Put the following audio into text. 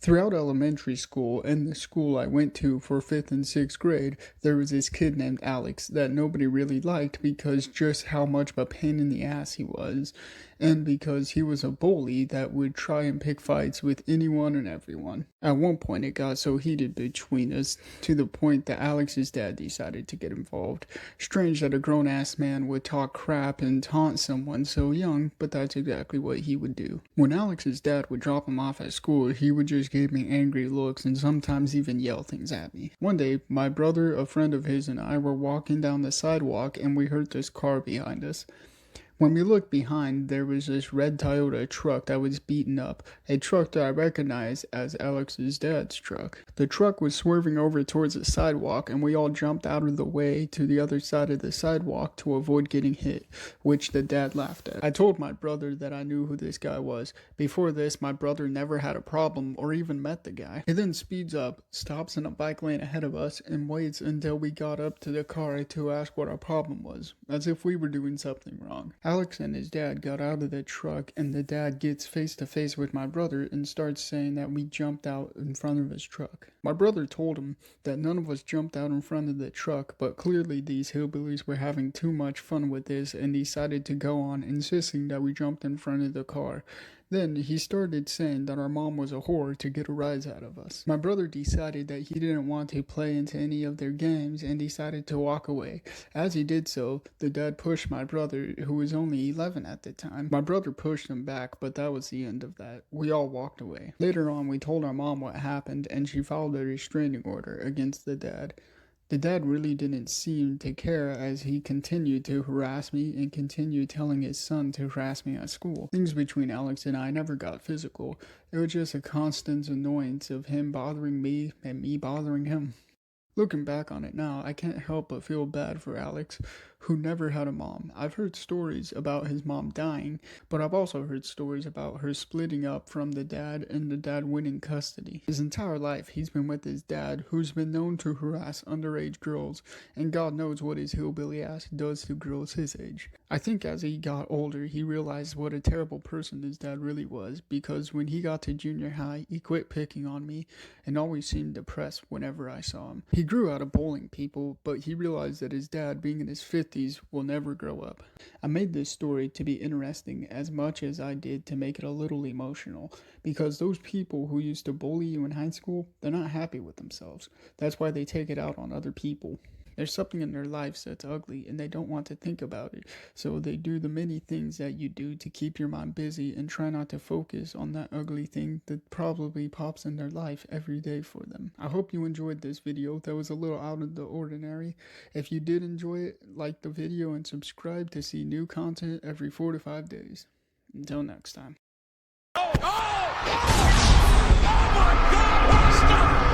Throughout elementary school and the school I went to for 5th and 6th grade, there was this kid named Alex that nobody really liked because just how much of a pain in the ass he was, and because he was a bully that would try and pick fights with anyone and everyone. At one point it got so heated between us to the point that Alex's dad decided to get involved. Strange that a grown-ass man would talk crap and taunt someone so young, but that's exactly what he would do. When Alex's dad would drop him off at school, he would just give me angry looks and sometimes even yell things at me. One day, my brother, a friend of his, and I were walking down the sidewalk and we heard this car behind us. When we looked behind, there was this red Toyota truck that was beaten up, a truck that I recognized as Alex's dad's truck. The truck was swerving over towards the sidewalk, and we all jumped out of the way to the other side of the sidewalk to avoid getting hit, which the dad laughed at. I told my brother that I knew who this guy was. Before this, my brother never had a problem or even met the guy. He then speeds up, stops in a bike lane ahead of us, and waits until we got up to the car to ask what our problem was, as if we were doing something wrong. Alex and his dad got out of the truck, and the dad gets face to face with my brother and starts saying that we jumped out in front of his truck. My brother told him that none of us jumped out in front of the truck, but clearly these hillbillies were having too much fun with this and decided to go on insisting that we jumped in front of the car. Then he started saying that our mom was a whore to get a rise out of us. My brother decided that he didn't want to play into any of their games and decided to walk away. As he did so, the dad pushed my brother, who was only 11 at the time. My brother pushed him back, but that was the end of that. We all walked away. Later on, we told our mom what happened, and she filed a restraining order against the dad. The dad really didn't seem to care as he continued to harass me and continued telling his son to harass me at school. Things between Alex and I never got physical. It was just a constant annoyance of him bothering me and me bothering him. Looking back on it now, I can't help but feel bad for Alex, who never had a mom. I've heard stories about his mom dying, but I've also heard stories about her splitting up from the dad and the dad winning custody. His entire life, he's been with his dad, who's been known to harass underage girls, and God knows what his hillbilly ass does to girls his age. I think as he got older, he realized what a terrible person his dad really was, because when he got to junior high, he quit picking on me and always seemed depressed whenever I saw him. He grew out of bullying people, but he realized that his dad, being in his 50s, will never grow up. I made this story to be interesting as much as I did to make it a little emotional, because those people who used to bully you in high school, they're not happy with themselves. That's why they take it out on other people. There's something in their lives that's ugly and they don't want to think about it, so they do the many things that you do to keep your mind busy and try not to focus on that ugly thing that probably pops in their life every day for them. I hope you enjoyed this video. That was a little out of the ordinary. If you did enjoy it, like the video and subscribe to see new content every 4 to 5 days. Until next time. Oh! Oh! Oh my God! Stop!